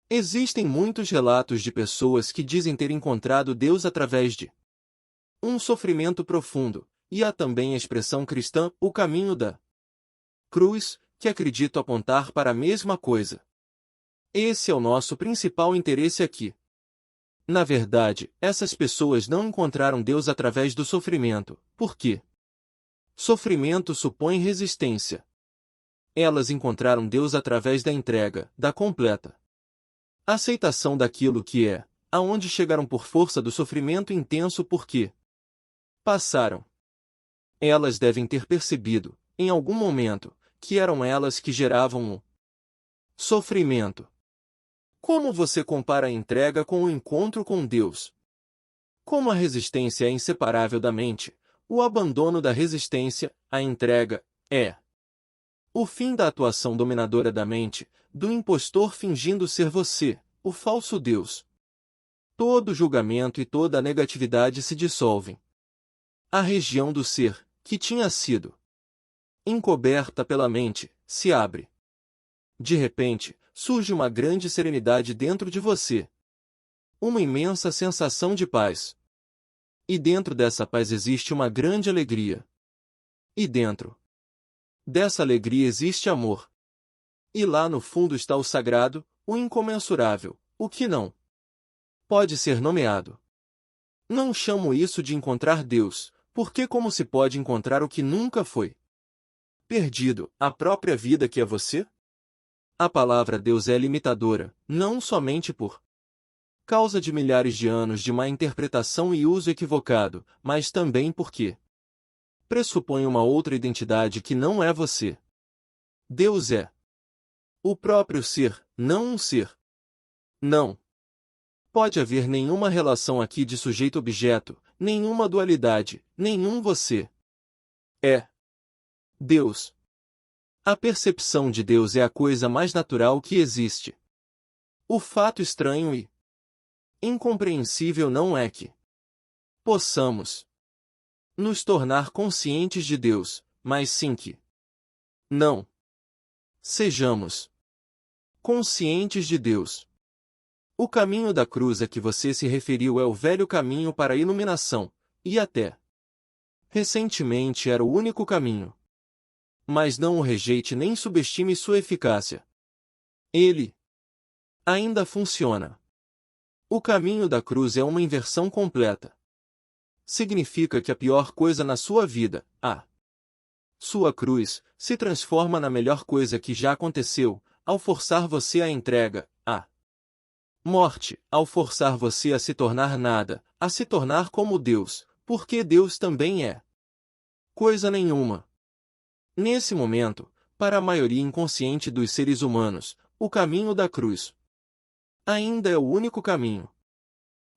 Existem muitos relatos de pessoas que dizem ter encontrado Deus através de um sofrimento profundo, e há também a expressão cristã, o caminho da cruz, que acredito apontar para a mesma coisa. Esse é o nosso principal interesse aqui. Na verdade, essas pessoas não encontraram Deus através do sofrimento, por quê? Sofrimento supõe resistência. Elas encontraram Deus através da entrega, da completa aceitação daquilo que é, aonde chegaram por força do sofrimento intenso porque passaram. Elas devem ter percebido, em algum momento, que eram elas que geravam o sofrimento. Como você compara a entrega com o encontro com Deus? Como a resistência é inseparável da mente, o abandono da resistência, a entrega, é o fim da atuação dominadora da mente, do impostor fingindo ser você, o falso Deus. Todo julgamento e toda a negatividade se dissolvem. A região do ser, que tinha sido encoberta pela mente, se abre. De repente, surge uma grande serenidade dentro de você. Uma imensa sensação de paz. E dentro dessa paz existe uma grande alegria. E dentro dessa alegria existe amor. E lá no fundo está o sagrado, o incomensurável, o que não pode ser nomeado. Não chamo isso de encontrar Deus, porque como se pode encontrar o que nunca foi perdido, a própria vida que é você? A palavra Deus é limitadora, não somente por causa de milhares de anos de má interpretação e uso equivocado, mas também porque pressupõe uma outra identidade que não é você. Deus é o próprio ser, não um ser. Não pode haver nenhuma relação aqui de sujeito-objeto, nenhuma dualidade, nenhum você. É Deus. A percepção de Deus é a coisa mais natural que existe. O fato estranho e incompreensível não é que possamos nos tornar conscientes de Deus, mas sim que não sejamos conscientes de Deus. O caminho da cruz a que você se referiu é o velho caminho para a iluminação, e até recentemente era o único caminho. Mas não o rejeite nem subestime sua eficácia. Ele ainda funciona. O caminho da cruz é uma inversão completa. Significa que a pior coisa na sua vida, a sua cruz, se transforma na melhor coisa que já aconteceu, ao forçar você à entrega, à morte, ao forçar você a se tornar nada, a se tornar como Deus, porque Deus também é coisa nenhuma. Nesse momento, para a maioria inconsciente dos seres humanos, o caminho da cruz ainda é o único caminho.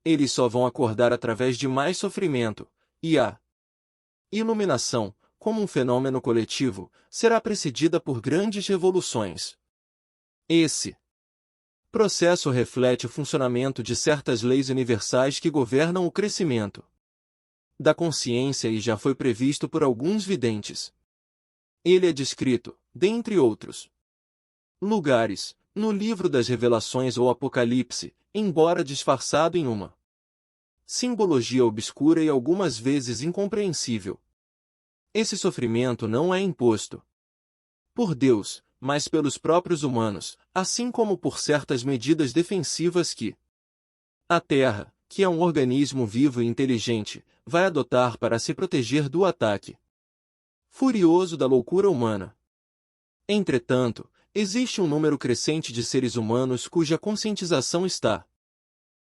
Eles só vão acordar através de mais sofrimento, e a iluminação, como um fenômeno coletivo, será precedida por grandes revoluções. Esse processo reflete o funcionamento de certas leis universais que governam o crescimento da consciência e já foi previsto por alguns videntes. Ele é descrito, dentre outros lugares, no livro das Revelações ou Apocalipse, embora disfarçado em uma simbologia obscura e algumas vezes incompreensível. Esse sofrimento não é imposto por Deus, mas pelos próprios humanos, assim como por certas medidas defensivas que a Terra, que é um organismo vivo e inteligente, vai adotar para se proteger do ataque furioso da loucura humana. Entretanto, existe um número crescente de seres humanos cuja conscientização está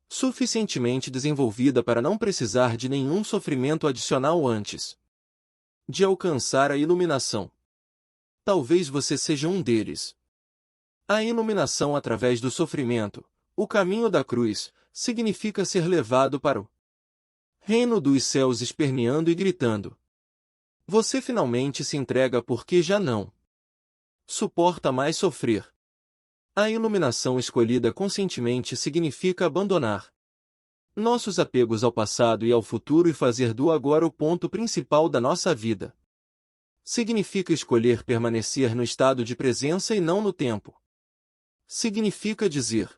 suficientemente desenvolvida para não precisar de nenhum sofrimento adicional antes de alcançar a iluminação. Talvez você seja um deles. A iluminação através do sofrimento, o caminho da cruz, significa ser levado para o reino dos céus esperneando e gritando. Você finalmente se entrega porque já não suporta mais sofrer. A iluminação escolhida conscientemente significa abandonar nossos apegos ao passado e ao futuro e fazer do agora o ponto principal da nossa vida. Significa escolher permanecer no estado de presença e não no tempo. Significa dizer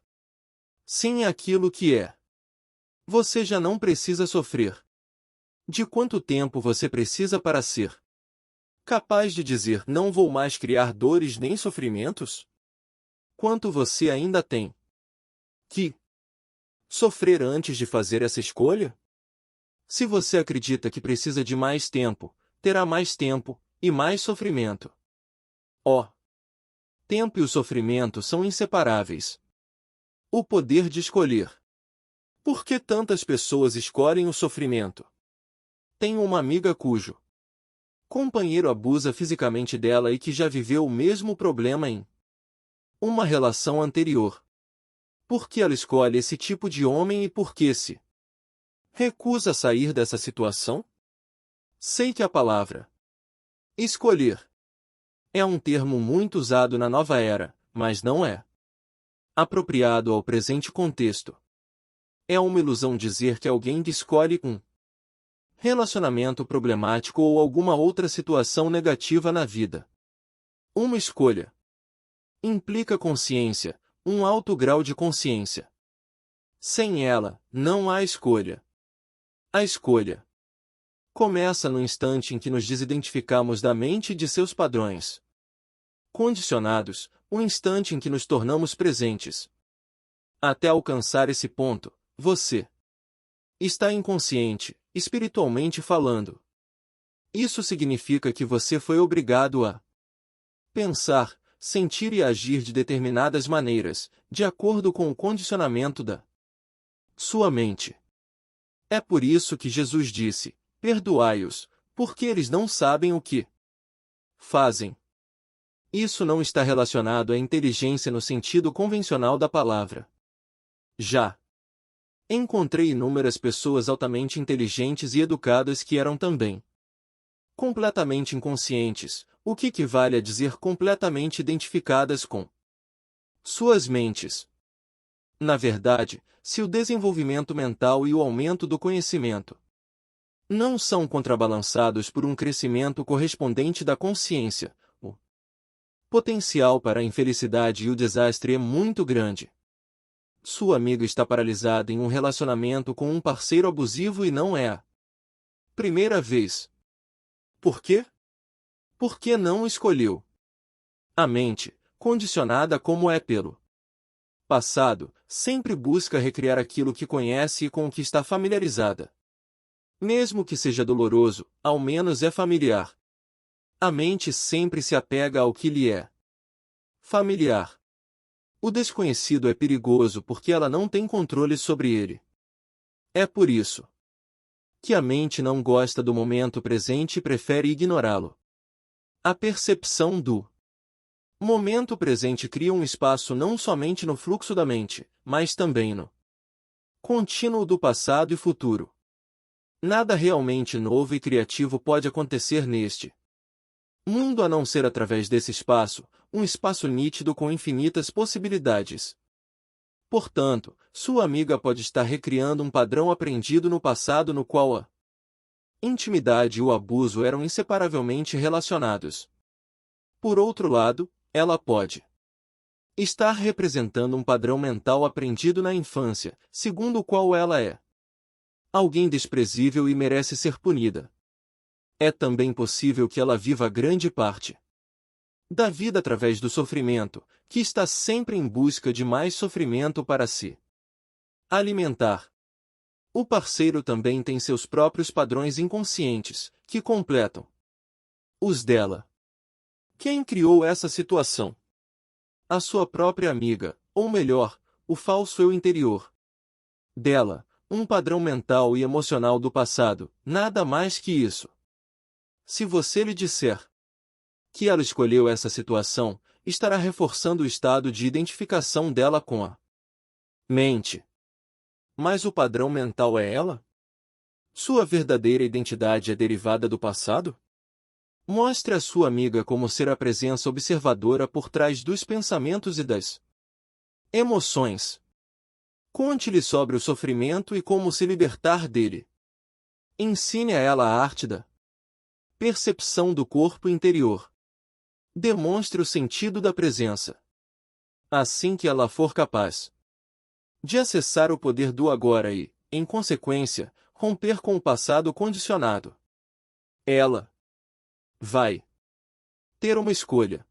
sim àquilo que é. Você já não precisa sofrer. De quanto tempo você precisa para ser capaz de dizer não vou mais criar dores nem sofrimentos? Quanto você ainda tem que sofrer antes de fazer essa escolha? Se você acredita que precisa de mais tempo, terá mais tempo e mais sofrimento. O tempo e o sofrimento são inseparáveis. O poder de escolher. Por que tantas pessoas escolhem o sofrimento? Tenho uma amiga cujo companheiro abusa fisicamente dela e que já viveu o mesmo problema em uma relação anterior. Por que ela escolhe esse tipo de homem e por que se recusa a sair dessa situação? Sei que a palavra escolher é um termo muito usado na nova era, mas não é apropriado ao presente contexto. É uma ilusão dizer que alguém escolhe um relacionamento problemático ou alguma outra situação negativa na vida. Uma escolha implica consciência, um alto grau de consciência. Sem ela, não há escolha. A escolha começa no instante em que nos desidentificamos da mente e de seus padrões condicionados, o instante em que nos tornamos presentes. Até alcançar esse ponto, você está inconsciente, espiritualmente falando. Isso significa que você foi obrigado a pensar, sentir e agir de determinadas maneiras, de acordo com o condicionamento da sua mente. É por isso que Jesus disse: perdoai-os, porque eles não sabem o que fazem. Isso não está relacionado à inteligência no sentido convencional da palavra. Já encontrei inúmeras pessoas altamente inteligentes e educadas que eram também completamente inconscientes, o que equivale a dizer completamente identificadas com suas mentes. Na verdade, se o desenvolvimento mental e o aumento do conhecimento não são contrabalançados por um crescimento correspondente da consciência, o potencial para a infelicidade e o desastre é muito grande. Sua amiga está paralisada em um relacionamento com um parceiro abusivo e não é a primeira vez. Por quê? Porque não escolheu. A mente, condicionada como é pelo passado, sempre busca recriar aquilo que conhece e com o que está familiarizada. Mesmo que seja doloroso, ao menos é familiar. A mente sempre se apega ao que lhe é familiar. O desconhecido é perigoso porque ela não tem controle sobre ele. É por isso que a mente não gosta do momento presente e prefere ignorá-lo. A percepção do momento presente cria um espaço não somente no fluxo da mente, mas também no contínuo do passado e futuro. Nada realmente novo e criativo pode acontecer neste mundo a não ser através desse espaço, um espaço nítido com infinitas possibilidades. Portanto, sua amiga pode estar recriando um padrão aprendido no passado no qual a intimidade e o abuso eram inseparavelmente relacionados. Por outro lado, ela pode estar representando um padrão mental aprendido na infância, segundo o qual ela é alguém desprezível e merece ser punida. É também possível que ela viva grande parte da vida através do sofrimento, que está sempre em busca de mais sofrimento para si alimentar. O parceiro também tem seus próprios padrões inconscientes, que completam os dela. Quem criou essa situação? A sua própria amiga, ou melhor, o falso eu interior dela, um padrão mental e emocional do passado, nada mais que isso. Se você lhe disser que ela escolheu essa situação, estará reforçando o estado de identificação dela com a mente. Mas o padrão mental é ela? Sua verdadeira identidade é derivada do passado? Mostre a sua amiga como ser a presença observadora por trás dos pensamentos e das emoções. Conte-lhe sobre o sofrimento e como se libertar dele. Ensine a ela a arte da percepção do corpo interior. Demonstre o sentido da presença. Assim que ela for capaz de acessar o poder do agora e, em consequência, romper com o passado condicionado, ela vai ter uma escolha.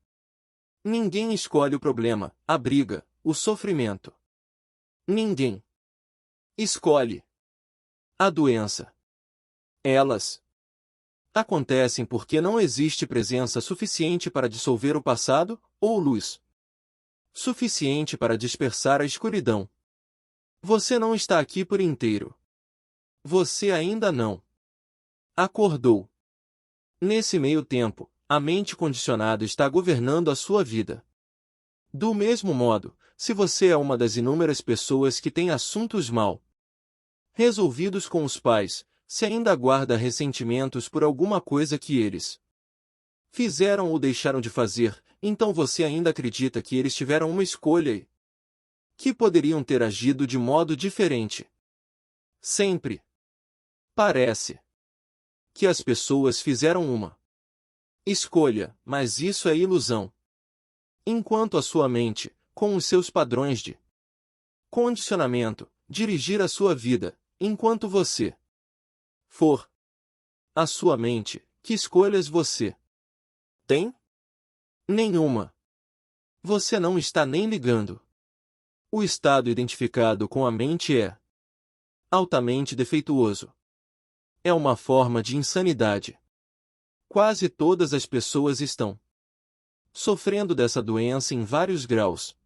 Ninguém escolhe o problema, a briga, o sofrimento. Ninguém escolhe a doença. Elas acontecem porque não existe presença suficiente para dissolver o passado, ou luz suficiente para dispersar a escuridão. Você não está aqui por inteiro. Você ainda não acordou. Nesse meio tempo, a mente condicionada está governando a sua vida. Do mesmo modo, se você é uma das inúmeras pessoas que tem assuntos mal resolvidos com os pais, se ainda guarda ressentimentos por alguma coisa que eles fizeram ou deixaram de fazer, então você ainda acredita que eles tiveram uma escolha e que poderiam ter agido de modo diferente. Sempre parece que as pessoas fizeram uma escolha, mas isso é ilusão. Enquanto a sua mente, com os seus padrões de condicionamento, dirigir a sua vida, enquanto você for a sua mente, que escolhas você tem? Nenhuma. Você não está nem ligando. O estado identificado com a mente é altamente defeituoso. É uma forma de insanidade. Quase todas as pessoas estão sofrendo dessa doença em vários graus.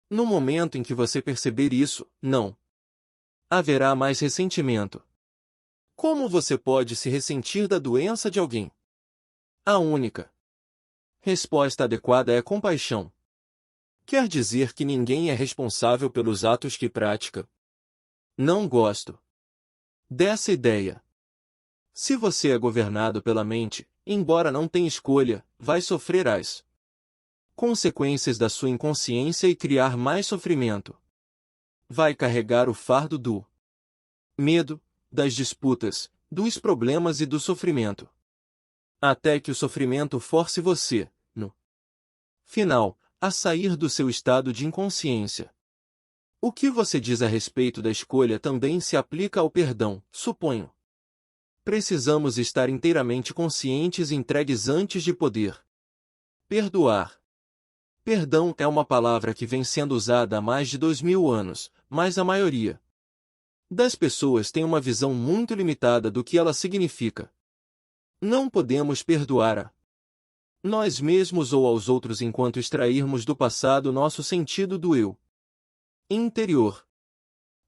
No momento em que você perceber isso, não haverá mais ressentimento. Como você pode se ressentir da doença de alguém? A única resposta adequada é compaixão. Quer dizer que ninguém é responsável pelos atos que pratica? Não gosto dessa ideia. Se você é governado pela mente, embora não tenha escolha, vai sofrer as consequências da sua inconsciência e criar mais sofrimento. Vai carregar o fardo do medo, das disputas, dos problemas e do sofrimento. Até que o sofrimento force você, no final, a sair do seu estado de inconsciência. O que você diz a respeito da escolha também se aplica ao perdão, suponho. Precisamos estar inteiramente conscientes e entregues antes de poder perdoar. Perdão é uma palavra que vem sendo usada há mais de 2000 anos, mas a maioria das pessoas tem uma visão muito limitada do que ela significa. Não podemos perdoar a nós mesmos ou aos outros enquanto extrairmos do passado nosso sentido do eu interior.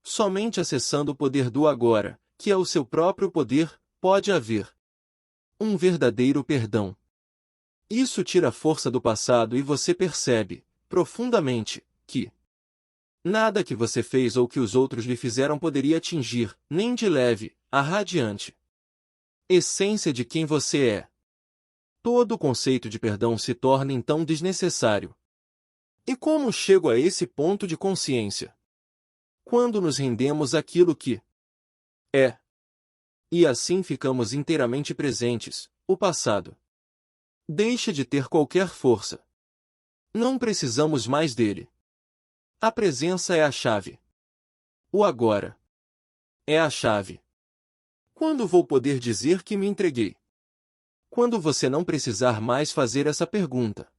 Somente acessando o poder do agora, que é o seu próprio poder, pode haver um verdadeiro perdão. Isso tira a força do passado e você percebe, profundamente, que nada que você fez ou que os outros lhe fizeram poderia atingir, nem de leve, a radiante essência de quem você é. Todo o conceito de perdão se torna então desnecessário. E como chego a esse ponto de consciência? Quando nos rendemos àquilo que é. E assim ficamos inteiramente presentes, o passado deixa de ter qualquer força. Não precisamos mais dele. A presença é a chave. O agora é a chave. Quando vou poder dizer que me entreguei? Quando você não precisar mais fazer essa pergunta.